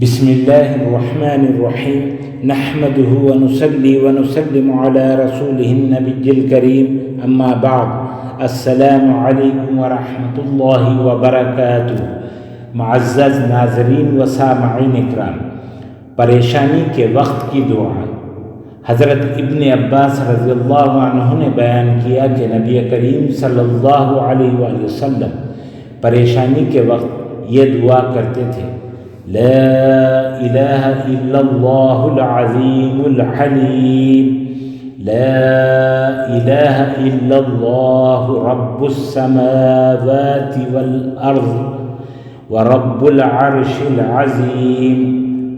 بسم الله الرحمن الرحيم نحمده ونصلي ونسلم على رسوله النبي الكريم اما بعد السلام علیکم ورحمۃ اللہ وبرکاتہ۔ معزز ناظرین و سامعین اکرام، پریشانی کے وقت کی دعا۔ حضرت ابن عباس رضی اللہ عنہ نے بیان کیا کہ نبی کریم صلی اللہ علیہ وآلہ وسلم پریشانی کے وقت یہ دعا کرتے تھے: لا الہ الا اللہ العظیم الحلیم، لا الہ الا اللہ رب السماوات والارض ورب العرش العظیم۔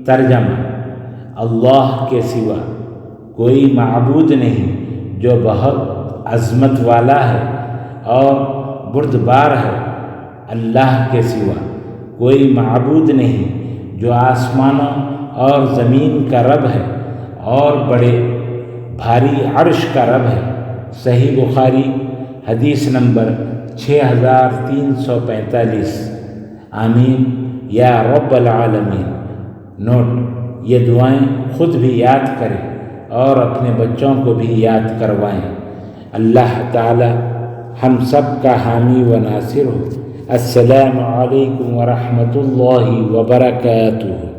ترجمہ: اللہ کے سوا کوئی معبود نہیں جو بہت عظمت والا ہے اور بردبار ہے۔ اللہ کے سوا کوئی معبود نہیں جو آسمانوں اور زمین کا رب ہے اور بڑے بھاری عرش کا رب ہے۔ صحیح بخاری حدیث نمبر 6345۔ آمین یا رب العالمین۔ نوٹ: یہ دعائیں خود بھی یاد کریں اور اپنے بچوں کو بھی یاد کروائیں۔ اللہ تعالی ہم سب کا حامی و ناصر ہو۔ السلام علیکم ورحمۃ اللہ وبرکاتہ۔